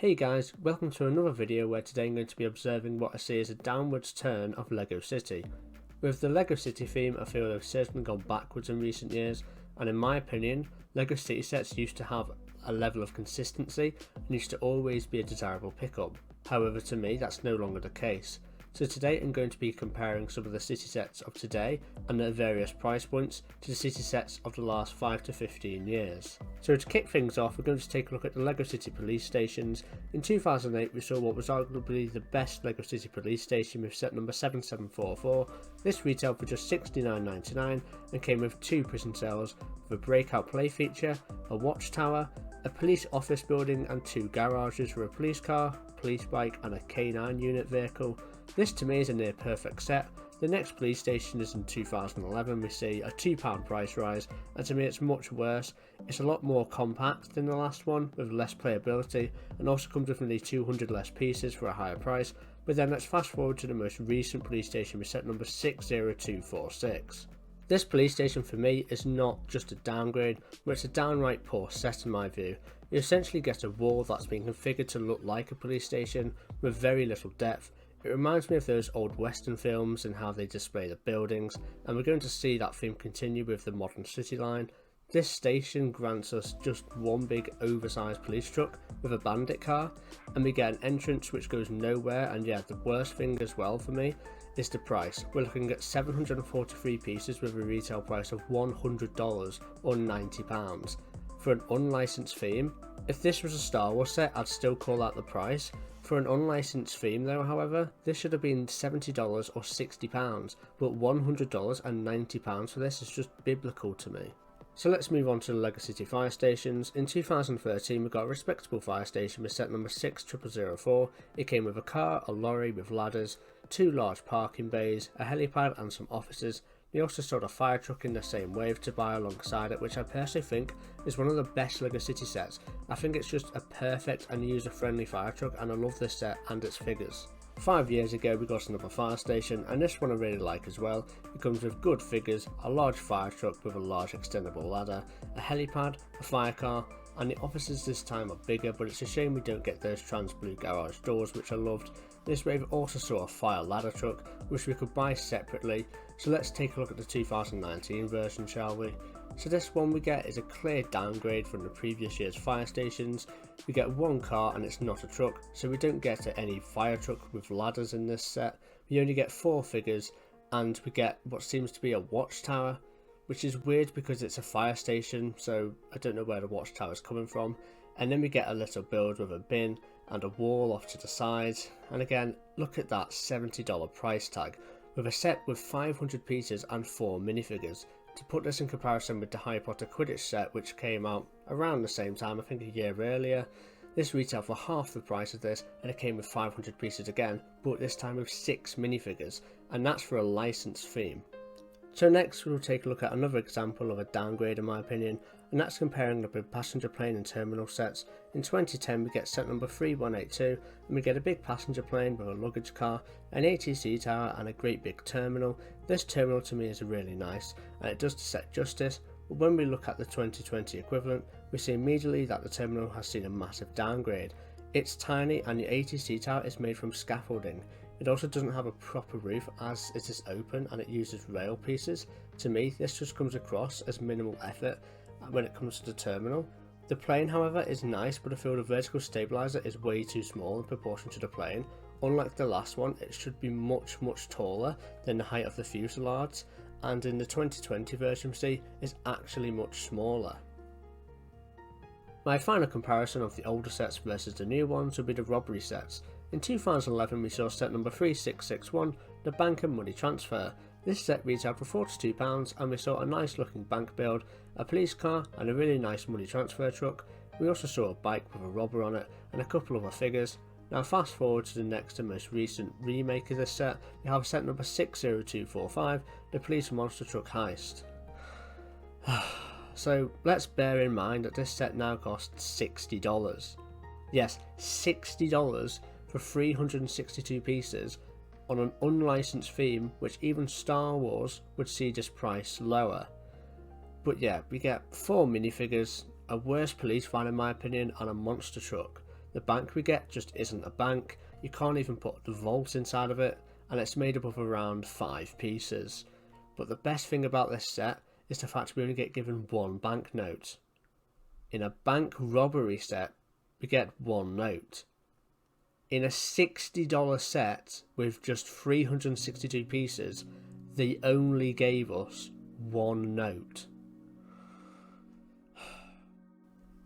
Hey guys, welcome to another video where today I'm going to be observing what I see as a downwards turn of LEGO City. With the LEGO City theme, I feel they've certainly gone backwards in recent years, and in my opinion, LEGO City sets used to have a level of consistency and used to always be a desirable pickup. However, to me that's no longer the case. So today I'm going to be comparing some of the city sets of today and their various price points to the city sets of the last 5 to 15 years. So to kick things off, we're going to take a look at the LEGO City police stations. In 2008 we saw what was arguably the best LEGO City police station with set number 7744. This retailed for just $69.99 and came with 2 prison cells with a breakout play feature, a watchtower, a police office building and 2 garages with a police car, police bike and a K9 unit vehicle. This to me is a near perfect set. The next police station is in 2011. We see a £2 price rise, and to me it's much worse. It's a lot more compact than the last one with less playability and also comes with nearly 200 less pieces for a higher price. But then let's fast forward to the most recent police station with set number 60246. This police station for me is not just a downgrade, but it's a downright poor set in my view. You essentially get a wall that's been configured to look like a police station with very little depth. It reminds me of those old western films and how they display the buildings, and we're going to see that theme continue with the modern city line. This station grants us just one big oversized police truck with a bandit car, and we get an entrance which goes nowhere. And yeah, the worst thing as well for me is the price. We're looking at 743 pieces with a retail price of $100 or £90 for an unlicensed theme. If this was a Star Wars set, I'd still call out the price. For an unlicensed theme though, however, this should have been $70 or £60, but $100 and £90 for this is just biblical to me. So let's move on to the LEGO City fire stations. In 2013 we got a respectable fire station with set number 60004. It came with a car, a lorry with ladders, 2 large parking bays, a helipad and some offices. They also sold a fire truck in the same wave to buy alongside it, which I personally think is one of the best LEGO City sets. I think it's just a perfect and user friendly fire truck, and I love this set and its figures. 5 years ago we got another fire station, and this one I really like as well. It comes with good figures, a large fire truck with a large extendable ladder, a helipad, a fire car, and the offices this time are bigger, but it's a shame we don't get those trans blue garage doors, which I loved. This wave also saw a fire ladder truck which we could buy separately, so let's take a look at the 2019 version, shall we? So this one we get is a clear downgrade from the previous year's fire stations. We get one car and it's not a truck, so we don't get any fire truck with ladders in this set. We only get 4 figures, and we get what seems to be a watchtower, which is weird because it's a fire station, so I don't know where the watchtower is coming from. And then we get a little build with a bin and a wall off to the side, and again look at that $70 price tag with a set with 500 pieces and 4 minifigures. To put this in comparison with the Harry Potter Quidditch set, which came out around the same time, I think a year earlier, this retailed for half the price of this, and it came with 500 pieces again, but this time with 6 minifigures, and that's for a licensed theme. So next we'll take a look at another example of a downgrade in my opinion, and that's comparing the big passenger plane and terminal sets. In 2010 we get set number 3182, and we get a big passenger plane with a luggage car, an ATC tower and a great big terminal. This terminal to me is really nice, and it does the set justice, but when we look at the 2020 equivalent, we see immediately that the terminal has seen a massive downgrade. It's tiny, and the ATC tower is made from scaffolding. It also doesn't have a proper roof as it is open and it uses rail pieces. To me this just comes across as minimal effort when it comes to the terminal. The plane however is nice, but I feel the vertical stabilizer is way too small in proportion to the plane. Unlike the last one, it should be much taller than the height of the fuselage, and in the 2020 version we see is actually much smaller. My final comparison of the older sets versus the new ones would be the Robbery Sets. In 2011 we saw set number 3661, the bank and money transfer. This set retailed for £42, and we saw a nice looking bank build, a police car and a really nice money transfer truck. We also saw a bike with a robber on it and a couple other figures. Now fast forward to the next and most recent remake of this set, we have set number 60245, the police monster truck heist. So let's bear in mind that this set now costs $60. Yes, $60 for 362 pieces on an unlicensed theme, which even Star Wars would see this price lower. But yeah, we get 4 minifigures, a worse police van in my opinion, and a monster truck. The bank we get just isn't a bank, you can't even put the vault inside of it, and it's made up of around 5 pieces. But the best thing about this set is the fact we only get given 1 banknote. In a bank robbery set, we get 1 note. In a $60 set with just 362 pieces, they only gave us 1 note.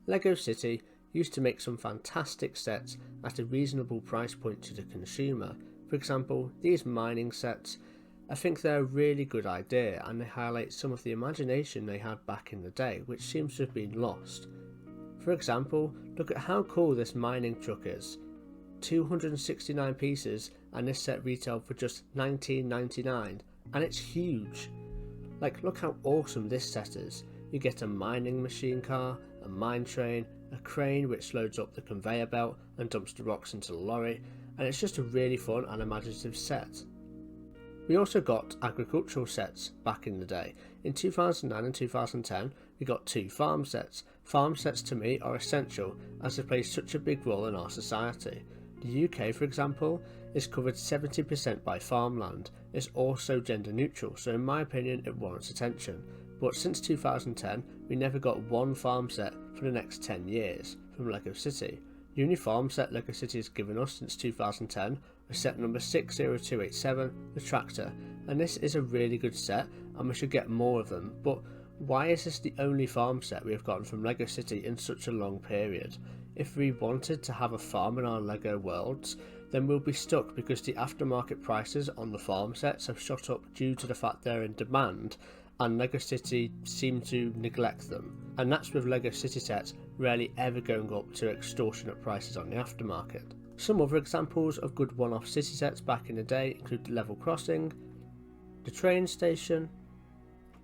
LEGO City used to make some fantastic sets at a reasonable price point to the consumer. For example, these mining sets, I think they're a really good idea and they highlight some of the imagination they had back in the day, which seems to have been lost. For example, look at how cool this mining truck is. 269 pieces, and this set retailed for just $19.99, and it's huge. Like, look how awesome this set is. You get a mining machine car, a mine train, a crane which loads up the conveyor belt and dumps the rocks into the lorry, and it's just a really fun and imaginative set. We also got agricultural sets back in the day. In 2009 and 2010 we got 2 farm sets. Farm sets to me are essential as they play such a big role in our society. The UK, for example, is covered 70% by farmland. It's also gender neutral, so in my opinion it warrants attention. But since 2010 we never got 1 farm set for the next 10 years from LEGO City. The only farm set LEGO City has given us since 2010 was set number 60287, the tractor, and this is a really good set and we should get more of them. But why is this the only farm set we have gotten from LEGO City in such a long period? If we wanted to have a farm in our LEGO worlds, then we'll be stuck because the aftermarket prices on the farm sets have shot up due to the fact they're in demand, and LEGO City seem to neglect them. And that's with LEGO City sets rarely ever going up to extortionate prices on the aftermarket. Some other examples of good one-off city sets back in the day include the level crossing, the train station,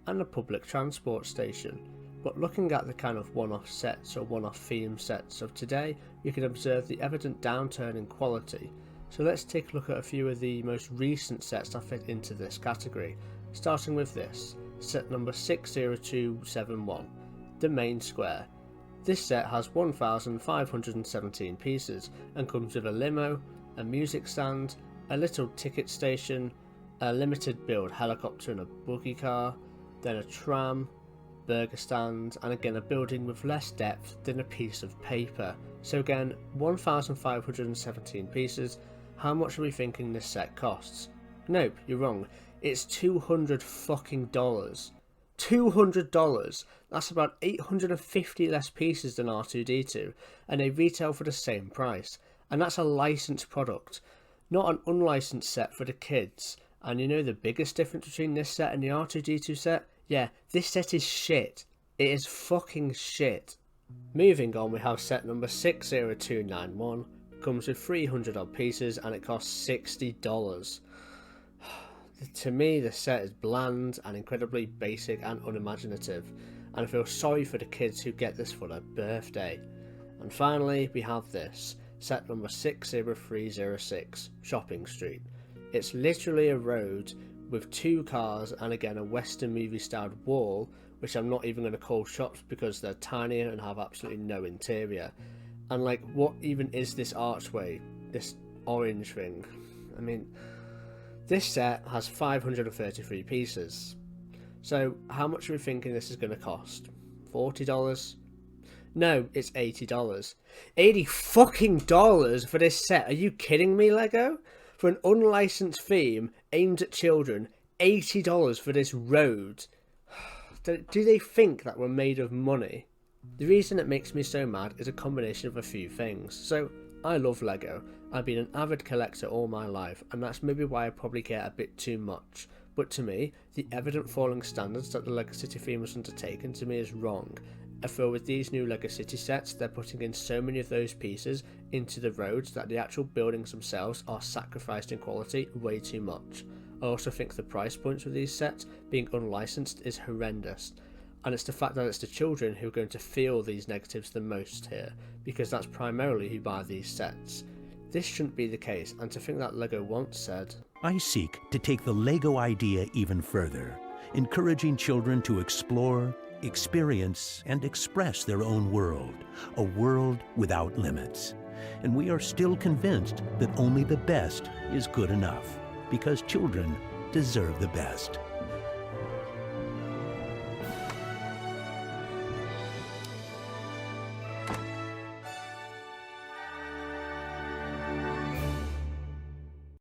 and the public transport station. But looking at the kind of one-off sets or one-off theme sets of today, you can observe the evident downturn in quality. So let's take a look at a few of the most recent sets that fit into this category, starting with this, set number 60271, the main square. This set has 1,517 pieces and comes with a limo, a music stand, a little ticket station, a limited build helicopter and a buggy car, then a tram, burger stand, and again a building with less depth than a piece of paper. So again, 1,517 pieces. How much are we thinking this set costs? Nope, you're wrong. It's $200 fucking dollars. $200! That's about 850 less pieces than R2-D2, and they retail for the same price. And that's a licensed product, not an unlicensed set for the kids. And you know the biggest difference between this set and the R2-D2 set? Yeah, this set is shit. It is fucking shit. Moving on, we have set number 60291. Comes with 300 odd pieces and it costs $60. To me, the set is bland and incredibly basic and unimaginative, and I feel sorry for the kids who get this for their birthday. And finally, we have this, set number 60306, Shopping Street. It's literally a road with 2 cars and again a western movie styled wall, which I'm not even going to call shops because they're tiny and have absolutely no interior. And like, what even is this archway, this orange thing? I mean, this set has 533 pieces. So how much are we thinking this is going to cost? $40? No, it's $80. $80 fucking dollars for this set. Are you kidding me, LEGO? For an unlicensed theme aimed at children, $80 for this road. Do they think that we're made of money? The reason it makes me so mad is a combination of a few things. So, I love LEGO. I've been an avid collector all my life, and that's maybe why I probably get a bit too much. But to me, the evident falling standards that the LEGO City theme has undertaken to me is wrong. I feel with these new LEGO City sets, they're putting in so many of those pieces into the roads that the actual buildings themselves are sacrificed in quality way too much. I also think the price points with these sets, being unlicensed, is horrendous. And it's the fact that it's the children who are going to feel these negatives the most here, because that's primarily who buy these sets. This shouldn't be the case, and to think that LEGO once said, I seek to take the LEGO idea even further, encouraging children to explore, experience, and express their own world, a world without limits. and we are still convinced that only the best is good enough, because children deserve the best.